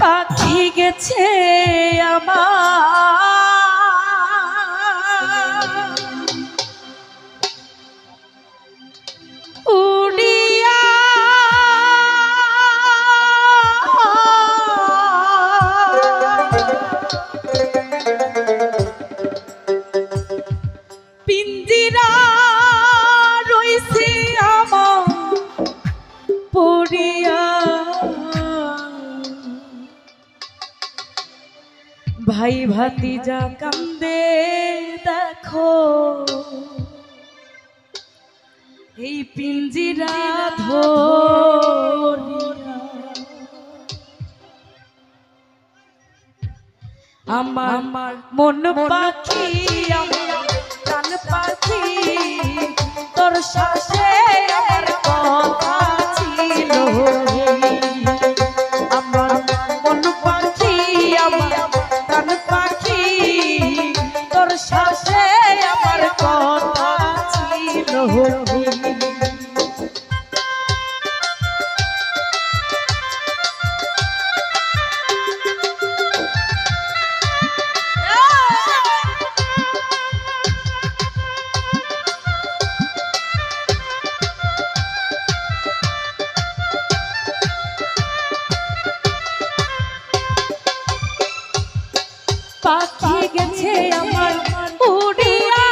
পাখি গেছে আমার উড়িয়া পিঞ্জিরা রইছে আমার পড়িয়া ভাই ভাতিজা কান্দে দেখো এই পিঞ্জিরা ধরিয়া আমার মন পাখি আমার প্রাণ পাখি তোর শ্বাসে আমার কথা ছিল আমার মন পাখি আমার প্রাণ পাখি তোর শ্বাসে আমার কথা ছিল পাখি গেছে আমার উড়িয়া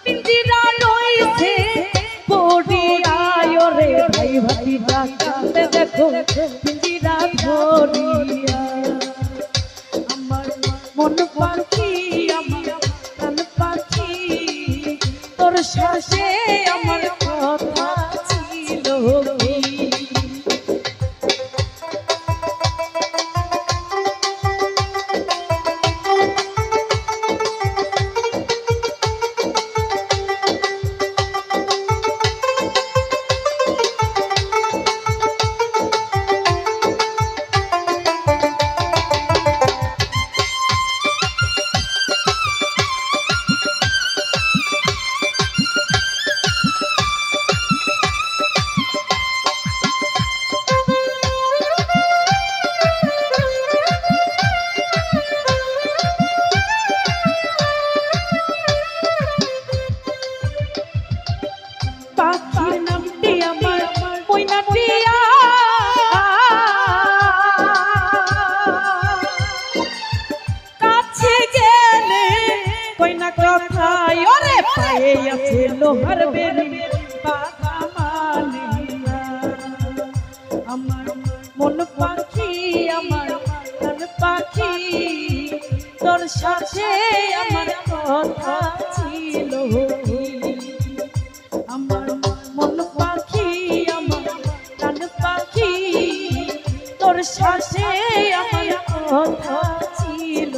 পিঞ্জিরা রইছে পড়িয়া রে ভাই ভাতিজা কান্দে দেখো পিঞ্জিরা ধরিয়া আমার মন পাখি আমার প্রাণ পাখি তোর শ্বাসে আমার কথা ছিল পাখির নামটি আমার ময়নাটিয়া কাছে গেলে কইনা কথায় ওরে পায়ে আছে লোহার বেরি বাধা মানিয়া আমার মন পাখি আমার প্রাণ পাখি তোর সাথে আমার কথা ছিল আমার মন পাখি আমার প্রাণ পাখি তোর শ্বাসে আমার কথা ছিল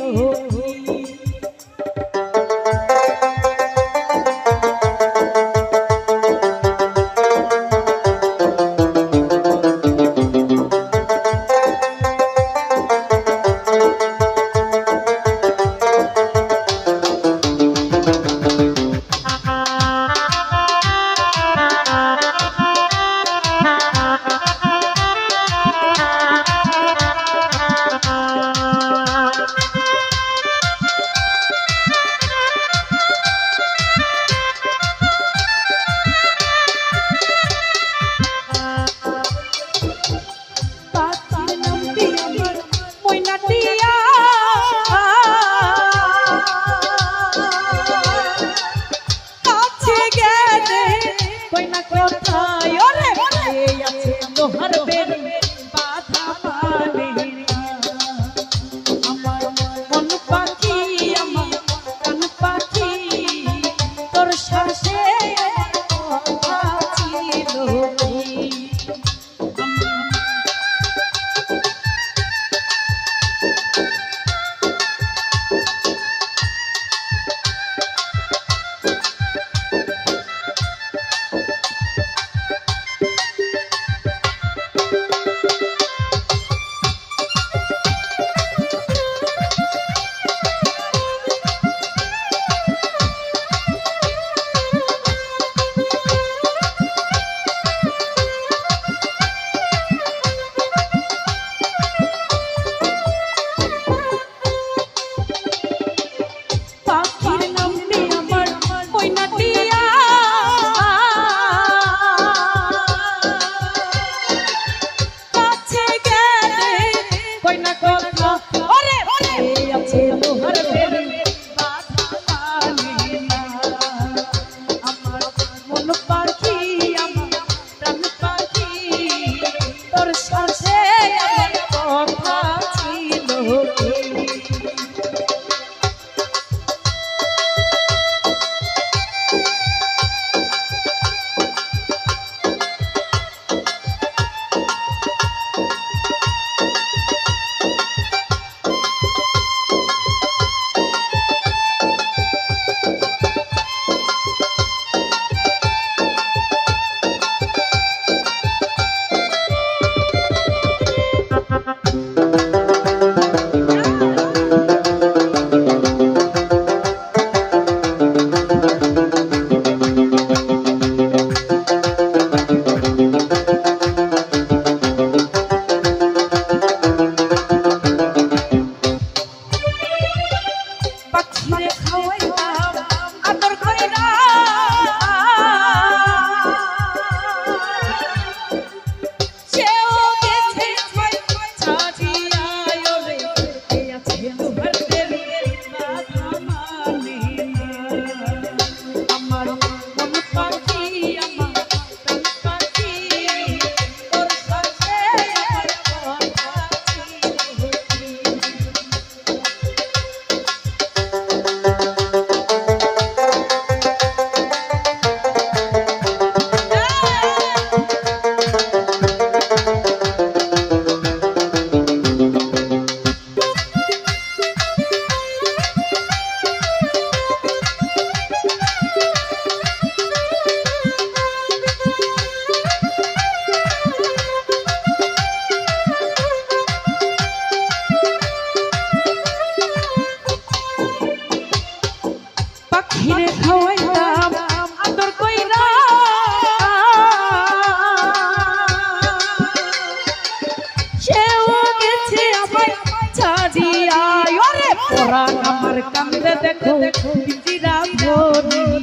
কান্দে দেখো পিঞ্জিরা ভরি